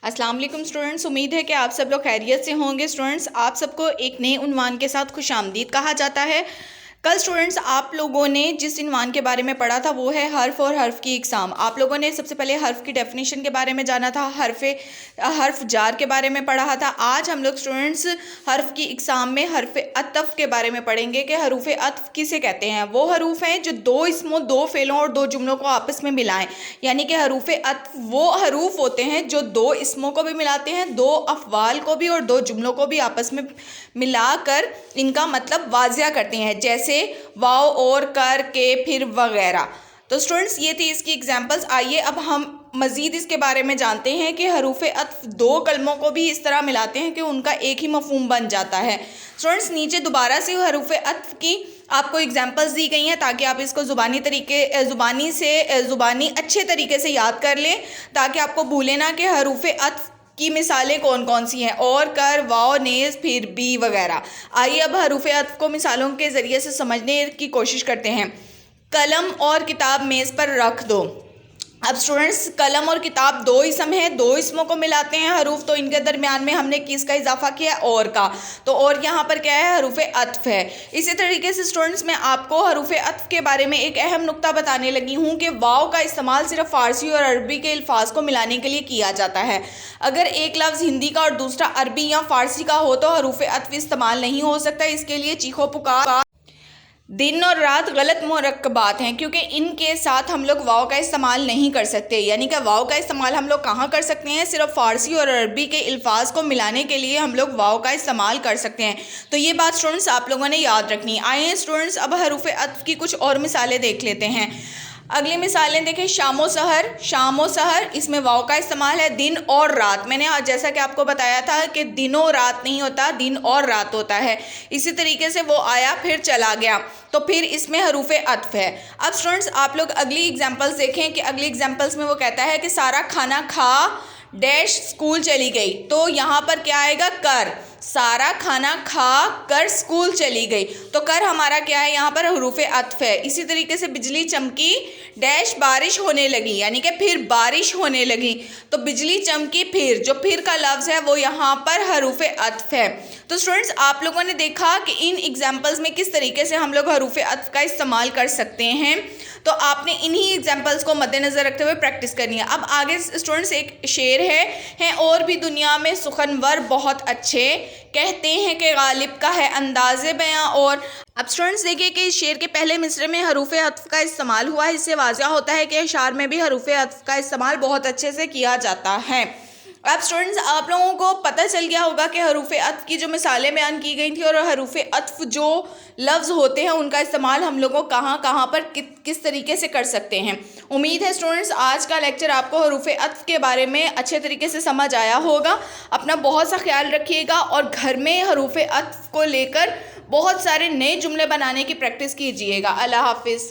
अस्सलाम वालेकुम स्टूडेंट्स, उम्मीद है कि आप सब लोग खैरियत से होंगे। स्टूडेंट्स, आप सबको एक नए उन्वान के साथ खुशामदीद कहा जाता है। कल स्टूडेंट्स आप लोगों ने जिस उन्वान के बारे में पढ़ा था वो है हर्फ और हर्फ की इकसाम। आप लोगों ने सबसे पहले हर्फ की डेफिनेशन के बारे में जाना था, हर्फ जार के बारे में पढ़ा था। आज हम लोग स्टूडेंट्स हर्फ की इकसाम में हर्फ अतफ के बारे में पढ़ेंगे कि हरूफ अतफ किसे कहते हैं। वो हरूफ हैं जो दो इसमों, दो फेलों और दो जुमलों को आपस में मिलाएं। यानी कि हरूफ अतफ वो हरूफ होते हैं जो दो इसमों को भी मिलाते हैं, दो अफवाल को भी और दो जुमलों को भी आपस में मिलाकर इनका मतलब वाज़िया करते हैं, जैसे वाव और कर के फिर वगैरह। तो स्टूडेंट्स ये थी इसकी एग्जांपल्स। आइए अब हम मज़ीद इसके बारे में जानते हैं कि हरूफ अतफ दो कलमों को भी इस तरह मिलाते हैं कि उनका एक ही मफहूम बन जाता है। स्टूडेंट्स नीचे दोबारा से हरूफ अतफ की आपको एग्जांपल्स दी गई हैं ताकि आप इसको ज़ुबानी अच्छे तरीके से याद कर लें, ताकि आपको भूले ना कि हरूफ अतफ की मिसालें कौन कौन सी हैं, और कर, वाव, नेज़, फिर बी वगैरह। आइए अब हरूफ अतफ को मिसालों के ज़रिए से समझने की कोशिश करते हैं। कलम और किताब मेज़ पर रख दो। अब स्टूडेंट्स कलम और किताब दो इसम है, दो इसमों को मिलाते हैं हरूफ, तो इनके दरमियान में हमने किसका इजाफा किया, और का। तो और यहाँ पर क्या है, हरूफ अतफ है। इसी तरीके से स्टूडेंट्स मैं आपको हरूफ अतफ के बारे में एक अहम नुक्ता बताने लगी हूँ कि वाव का इस्तेमाल सिर्फ फ़ारसी और अरबी के अल्फाज को मिलाने के लिए किया जाता है। अगर एक लफ्ज़ हिंदी का और दूसरा अरबी या फ़ारसी का हो तो हरूफ अतफ इस्तेमाल नहीं हो सकता। इसके लिए चीखो पुकार, दिन और रात गलत मुरक्कबात हैं, क्योंकि इनके साथ हम लोग वाव का इस्तेमाल नहीं कर सकते। यानी कि वाव का इस्तेमाल हम लोग कहाँ कर सकते हैं, सिर्फ फ़ारसी और अरबी के अल्फाज को मिलाने के लिए हम लोग वाव का इस्तेमाल कर सकते हैं। तो ये बात स्टूडेंट्स आप लोगों ने याद रखनी। आइए स्टूडेंट्स अब हरूफ अतफ की कुछ और मिसालें देख लेते हैं। अगली मिसालें देखें, शामो सहर। शामो सहर इसमें वाव का इस्तेमाल है। दिन और रात, मैंने आज जैसा कि आपको बताया था कि दिनों रात नहीं होता, दिन और रात होता है। इसी तरीके से वो आया फिर चला गया, तो फिर इसमें हरूफ अतफ है। अब स्टूडेंट्स आप लोग अगली एग्जांपल्स देखें कि अगली एग्जांपल्स में वो कहता है कि सारा खाना खा डैश स्कूल चली गई। तो यहाँ पर क्या आएगा, कर। सारा खाना खा कर स्कूल चली गई, तो कर हमारा क्या है, यहाँ पर हरूफ अतफ है। इसी तरीके से बिजली चमकी डैश बारिश होने लगी, यानी कि फिर बारिश होने लगी, तो बिजली चमकी फिर, जो फिर का लफ्ज़ है वो यहाँ पर हरूफ अतफ है। तो स्टूडेंट्स आप लोगों ने देखा कि इन एग्जाम्पल्स में किस तरीके से हम लोग हरूफ अतफ का इस्तेमाल कर सकते हैं। तो आपने इन्हीं एग्जाम्पल्स को मद्देनज़र रखते हुए प्रैक्टिस करनी है। अब आगे स्टूडेंट्स एक शेर है और भी दुनिया में सुखनवर बहुत अच्छे, कहते हैं कि गालिब का है अंदाज़े बयां। और अब स्टूडेंट्स देखिए कि इस शेर के पहले मिसरे में हरूफ अतफ का इस्तेमाल हुआ है। इससे वाज़िया होता है कि अशार में भी हरूफ अतफ का इस्तेमाल बहुत अच्छे से किया जाता है। अब स्टूडेंट्स आप लोगों को पता चल गया होगा कि हरूफ अतफ की जो मिसालें बयान की गई थी और हरूफ अतफ जो लफ्ज़ होते हैं उनका इस्तेमाल हम लोगों कहाँ पर किस तरीके से कर सकते हैं। उम्मीद है स्टूडेंट्स आज का लेक्चर आपको हरूफ अतफ के बारे में अच्छे तरीके से समझ आया होगा। अपना बहुत सा ख्याल रखिएगा और घर में हरूफ अतफ को लेकर बहुत सारे नए जुमले बनाने की प्रैक्टिस कीजिएगा। अल्लाह हाफिज़।